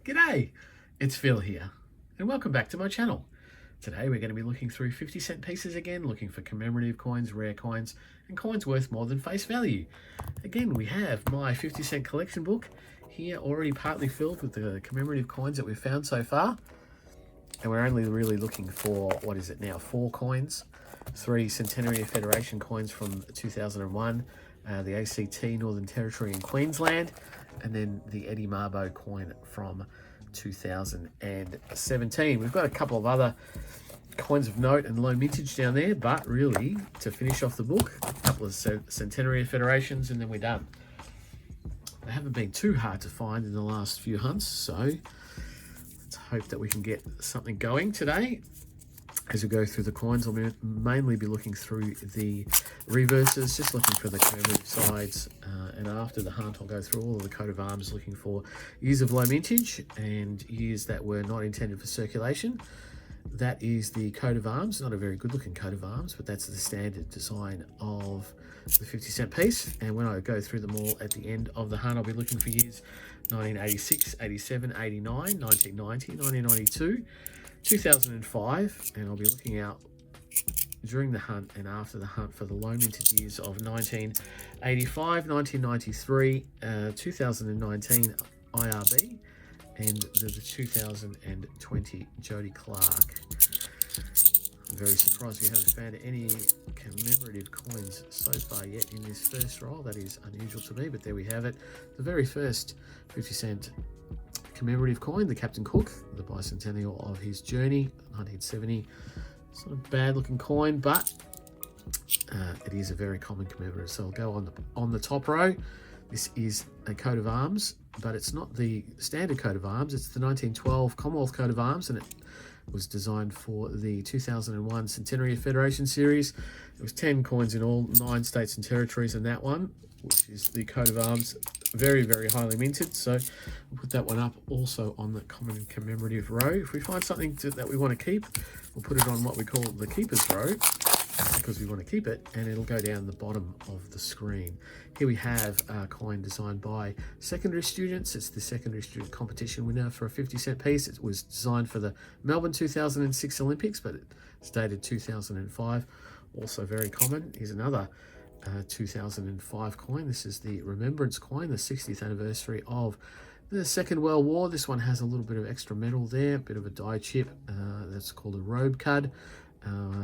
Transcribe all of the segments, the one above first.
G'day, it's Phil here, and welcome back to my channel. Today we're going to be looking through 50-cent pieces again, looking for commemorative coins, rare coins, and coins worth more than face value. Again, we have my 50-cent collection book here, already partly filled with the commemorative coins that we've found so far. And we're only really looking for, what is it now, 4 coins. 3 Centenary of Federation coins from 2001, the ACT, Northern Territory and Queensland, and then the Eddie Mabo coin from 2017. We've got a couple of other coins of note and low mintage down there, but really, to finish off the book, a couple of Centenary of Federations, and then we're done. They haven't been too hard to find in the last few hunts, so let's hope that we can get something going today. As we go through the coins, I'll mainly be looking through the reverses, just looking for the commemorative sides, and after the hunt I'll go through all of the coat of arms, looking for years of low mintage and years that were not intended for circulation. That is the coat of arms, not a very good looking coat of arms, but that's the standard design of the 50-cent piece. And when I go through them all at the end of the hunt, I'll be looking for years 1986, 87, 89, 1990, 1992, 2005, and I'll be looking out during the hunt and after the hunt for the low mintage years of 1985, 1993, 2019 IRB, and the 2020 Jody Clark. I'm very surprised we haven't found any commemorative coins so far yet in this first roll. That is unusual to me, but there we have it. The very first 50-cent commemorative coin, the Captain Cook, the bicentennial of his journey, 1970. It's not a bad looking coin, but it is a very common commemorative. So I'll go on the top row. This is a coat of arms, but it's not the standard coat of arms. It's the 1912 Commonwealth coat of arms, and it was designed for the 2001 Centenary of Federation series. There was 10 coins in all, 9 states and territories in that one, which is the coat of arms, very, very highly minted. So we'll put that one up also on the common and commemorative row. If we find something that we want to keep, we'll put it on what we call the keepers row, because we want to keep it, and it'll go down the bottom of the screen. Here we have a coin designed by secondary students. It's the secondary student competition winner for a 50-cent piece. It was designed for the Melbourne 2006 Olympics, but it's dated 2005. Also very common. Here's another 2005 coin. This is the Remembrance coin, the 60th anniversary of the Second World War. This one has a little bit of extra metal there, a bit of a die chip. That's called a robe cud.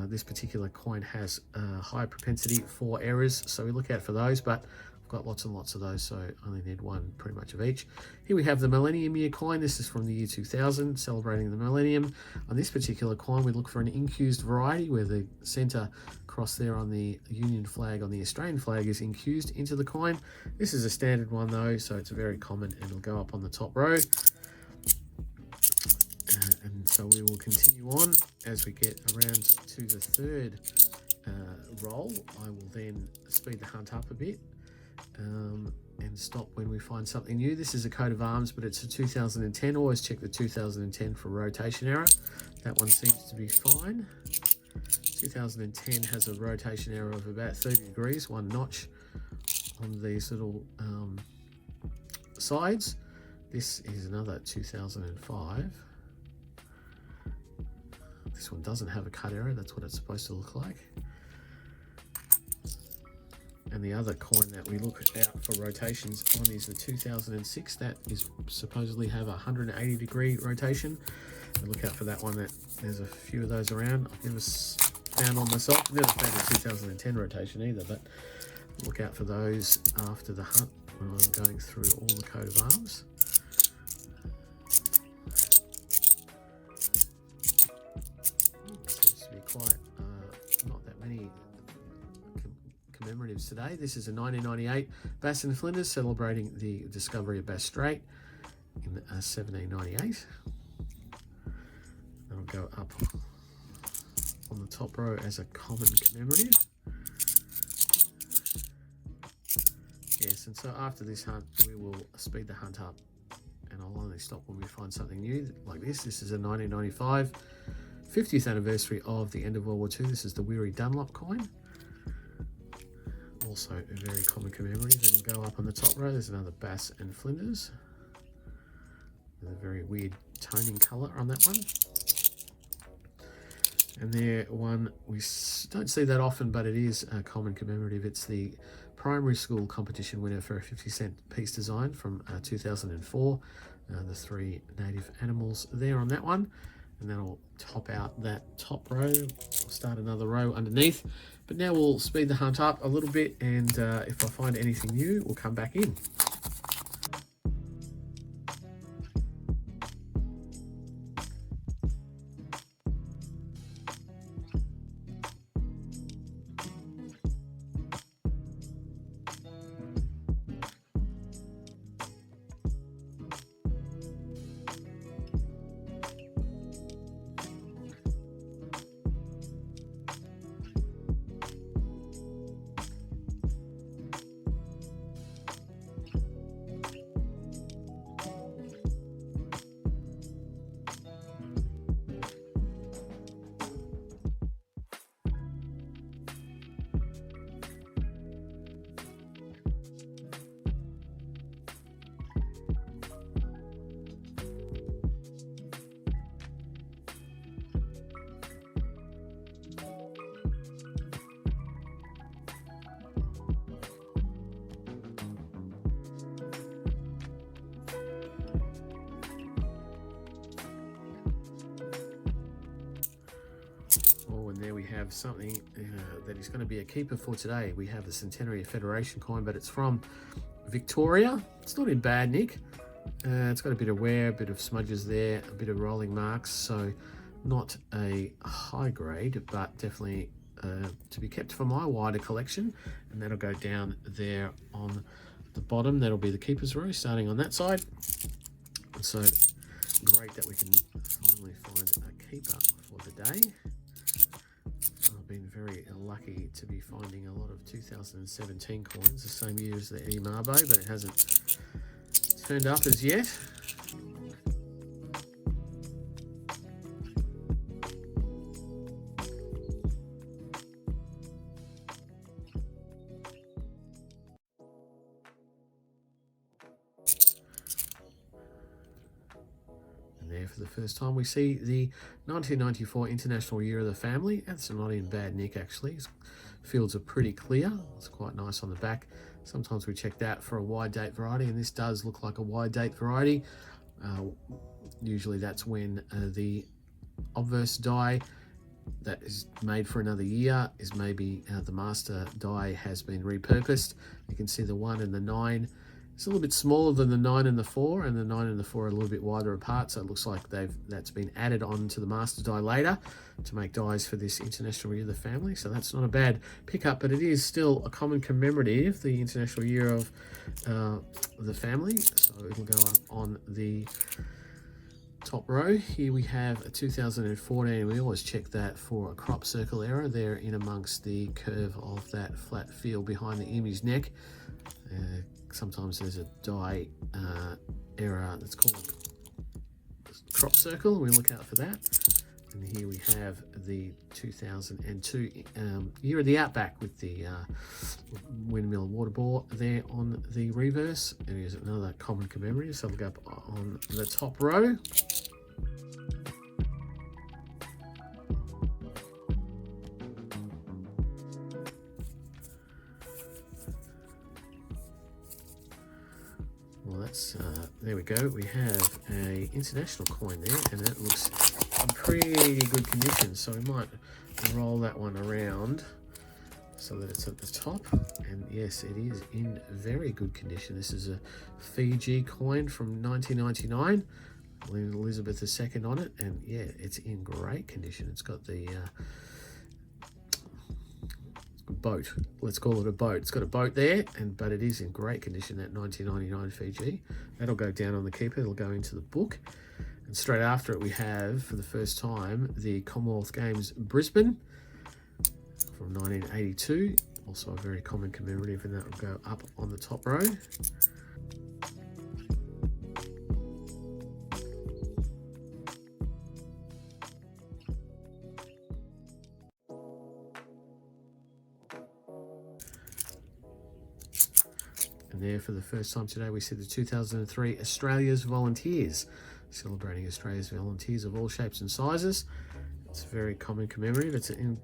This particular coin has a high propensity for errors, so we look out for those, but I've got lots and lots of those, so I only need one pretty much of each. Here we have the Millennium Year coin. This is from the year 2000, celebrating the millennium. On this particular coin, we look for an incused variety, where the center cross there on the Union flag, on the Australian flag, is incused into the coin. This is a standard one though, so it's very common, and it'll go up on the top row. And so we will continue on as we get around to the third roll. I will then speed the hunt up a bit and stop when we find something new. This is a coat of arms, but it's a 2010. Always check the 2010 for rotation error. That one seems to be fine. 2010 has a rotation error of about 30 degrees, one notch on these little sides. This is another 2005. This one doesn't have a cut error. That's what it's supposed to look like. And the other coin that we look out for rotations on is the 2006. That is supposedly have a 180 degree rotation. And look out for that one. There's a few of those around. I've never found one myself. I've never found a 2010 rotation either, but look out for those after the hunt when I'm going through all the coat of arms. Quite not that many commemoratives today. This is a 1998 Bass and Flinders, celebrating the discovery of Bass Strait in 1798. That'll go up on the top row as a common commemorative. Yes, and so after this hunt, we will speed the hunt up, and I'll only stop when we find something new like this. This is a 1995 50th anniversary of the end of World War II. This is the Weary Dunlop coin. Also a very common commemorative. It'll go up on the top row. There's another Bass and Flinders. With a very weird toning colour on that one. And there, one we don't see that often, but it is a common commemorative. It's the primary school competition winner for a 50-cent piece design from 2004. The 3 native animals there on that one. And that'll top out that top row. We'll start another row underneath. But now we'll speed the hunt up a little bit, and if I find anything new, we'll come back in. And there we have something that is going to be a keeper for today. We have the Centenary of Federation coin, but it's from Victoria. It's not in bad nick. It's got a bit of wear, a bit of smudges there, a bit of rolling marks, so not a high grade, but definitely to be kept for my wider collection. And that'll go down there on the bottom. That'll be the keeper's row, starting on that side. And so great that we can finally find a keeper for the day. I've been very lucky to be finding a lot of 2017 coins, the same year as the Eddie Marbo, but it hasn't turned up as yet. There for the first time we see the 1994 International Year of the Family. That's not in bad nick actually. Fields are pretty clear. It's quite nice on the back. Sometimes we check that for a wide date variety, and this does look like a wide date variety. Usually that's when the obverse die that is made for another year is maybe the master die has been repurposed. You can see the 1 and the 9. It's a little bit smaller than the 9 and the 4, and the 9 and the 4 are a little bit wider apart, so it looks like that's been added on to the master die later to make dies for this International Year of the Family. So that's not a bad pickup, but it is still a common commemorative, the International Year of the Family. So it'll go up on the top row. Here we have a 2014. We always check that for a crop circle error there in amongst the curve of that flat field behind the emu's neck. Sometimes there's a die error that's called crop circle. We look out for that. And here we have the 2002 Year of the Outback with the windmill water bore there on the reverse. And here's another common commemorative. So we'll go up on the top row. Well, that's there we go. We have a international coin there, and that looks in pretty good condition. So we might roll that one around so that it's at the top. And yes, it is in very good condition. This is a Fiji coin from 1999, Elizabeth II on it, and yeah, it's in great condition. It's got the boat, let's call it a boat. It's got a boat there, but it is in great condition, that 1999 Fiji. That'll go down on the keeper. It'll go into the book, and straight after it we have, for the first time, the Commonwealth Games Brisbane from 1982, also a very common commemorative, and that will go up on the top row. And there for the first time today we see the 2003 Australia's Volunteers. celebrating Australia's volunteers of all shapes and sizes. It's very common commemorative. It's in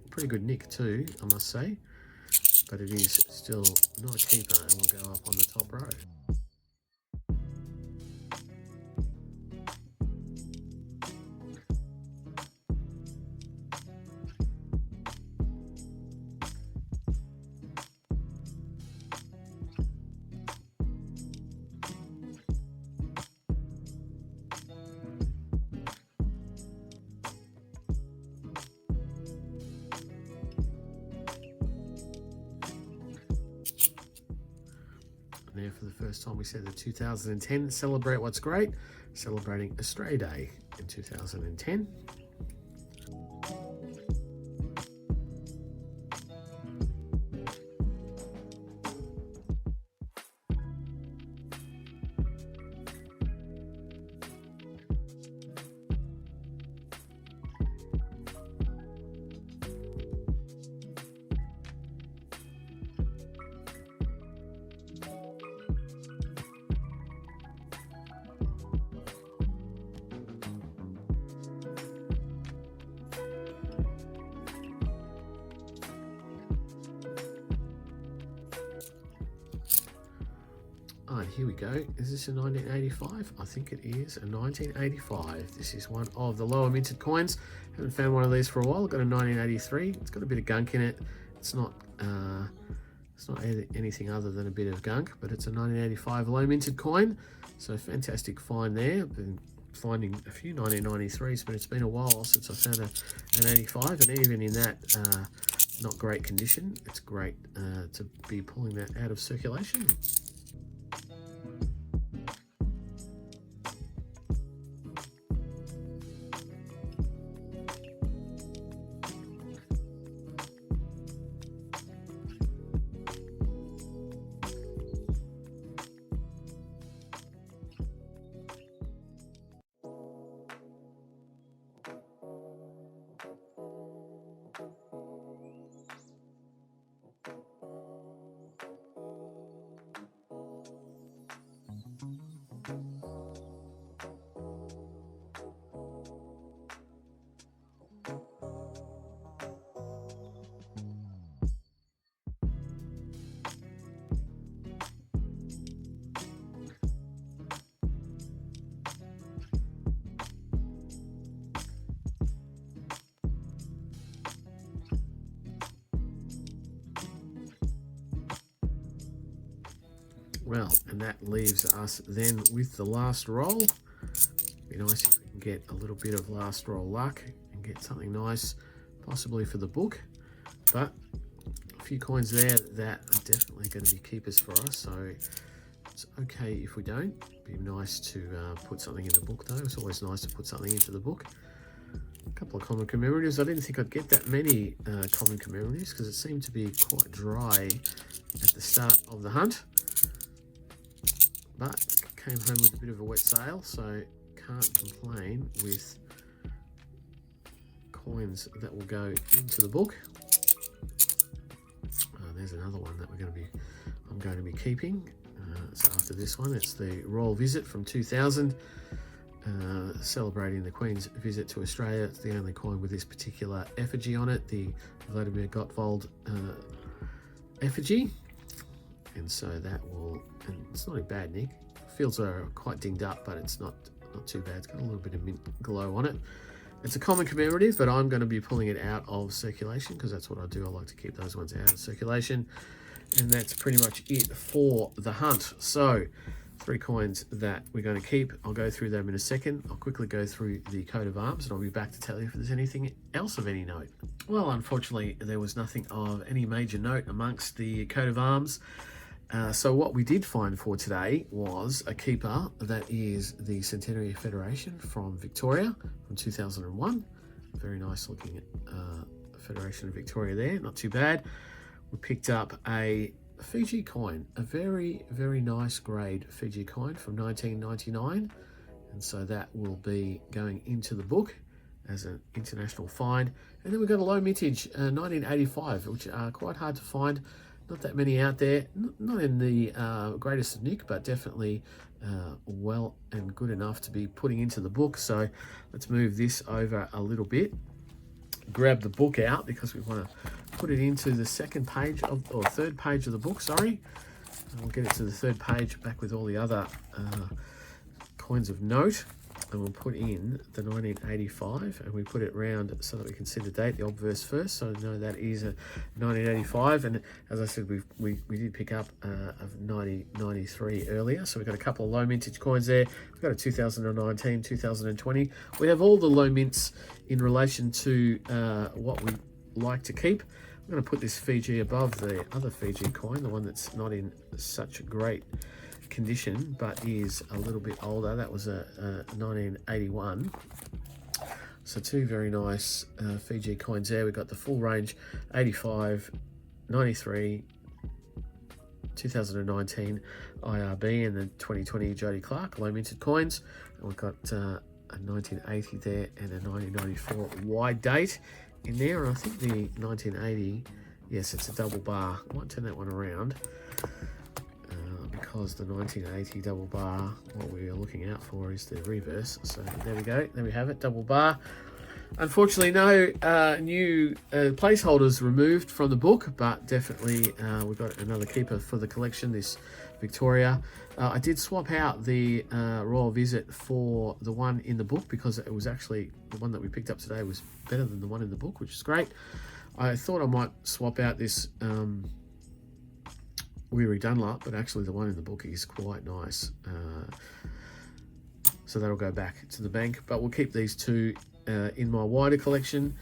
pretty good nick too, I must say, but it is still not a keeper and will go up on the top row. Now for the first time we said the 2010 Celebrate What's Great, celebrating Australia Day in 2010. Alright, here we go. Is this a 1985? I think it is a 1985. This is one of the lower minted coins. Haven't found one of these for a while. I've got a 1983. It's got a bit of gunk in it. It's not anything other than a bit of gunk, but it's a 1985 low minted coin. So fantastic find there. I've been finding a few 1993s, but it's been a while since I found an 85, and even in that not great condition, it's great to be pulling that out of circulation. Well, and that leaves us then with the last roll. Be nice if we can get a little bit of last roll luck and get something nice, possibly for the book. But a few coins there that are definitely going to be keepers for us. So it's okay if we don't. Be nice to put something in the book though. It's always nice to put something into the book. A couple of common commemoratives. I didn't think I'd get that many common commemoratives because it seemed to be quite dry at the start of the hunt. But came home with a bit of a wet sail, so can't complain with coins that will go into the book. There's another one that I'm going to be keeping. So after this one, it's the Royal Visit from 2000, celebrating the Queen's visit to Australia. It's the only coin with this particular effigy on it, the Vladimir Gottwald effigy. And so that will, and it's not a bad nick. Fields are quite dinged up, but it's not too bad. It's got a little bit of mint glow on it. It's a common commemorative, but I'm going to be pulling it out of circulation because that's what I do. I like to keep those ones out of circulation. And that's pretty much it for the hunt. So 3 coins that we're going to keep. I'll go through them in a second. I'll quickly go through the coat of arms and I'll be back to tell you if there's anything else of any note. Well, unfortunately, there was nothing of any major note amongst the coat of arms. So what we did find for today was a keeper that is the Centenary Federation from Victoria from 2001. Very nice looking Federation of Victoria there, not too bad. We picked up a Fiji coin, a very, very nice grade Fiji coin from 1999. And so that will be going into the book as an international find. And then we've got a low mintage 1985, which are quite hard to find. Not that many out there. Not in the greatest of nick, but definitely well and good enough to be putting into the book. So let's move this over a little bit. Grab the book out because we want to put it into the second page of, or third page of the book, sorry. And we'll get it to the third page back with all the other coins of note. And we'll put in the 1985, and we put it round so that we can see the date, the obverse first, so know that is a 1985. And as I said, we did pick up of 1993 earlier, so we've got a couple of low mintage coins there. We've got a 2019, 2020. We have all the low mints in relation to what we like to keep. I'm going to put this Fiji above the other Fiji coin, the one that's not in such a great condition but is a little bit older. That was a 1981. So two very nice Fiji coins there. We've got the full range 85, 93, 2019 IRB, and the 2020 Jody Clark low minted coins. And we've got a 1980 there and a 1994 wide date in there. And I think the 1980, yes, it's a double bar. I might turn that one around because the 1980 double bar, what we are looking out for is the reverse. So there we go, there we have it, double bar. Unfortunately, no new placeholders removed from the book, but definitely we've got another keeper for the collection, this Victoria. I did swap out the Royal Visit for the one in the book because it was actually, the one that we picked up today was better than the one in the book, which is great. I thought I might swap out this Weary Dunlop, but actually the one in the book is quite nice. So that'll go back to the bank, but we'll keep these two in my wider collection.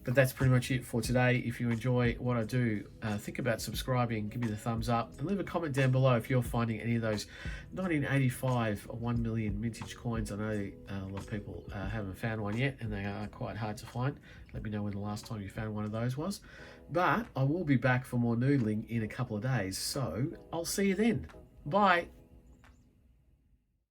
But that's pretty much it for today. If you enjoy what I do, think about subscribing, give me the thumbs up, and leave a comment down below if you're finding any of those 1985 or 1 million vintage coins. I know a lot of people haven't found one yet, and they are quite hard to find. Let me know when the last time you found one of those was. But I will be back for more noodling in a couple of days, so I'll see you then. Bye.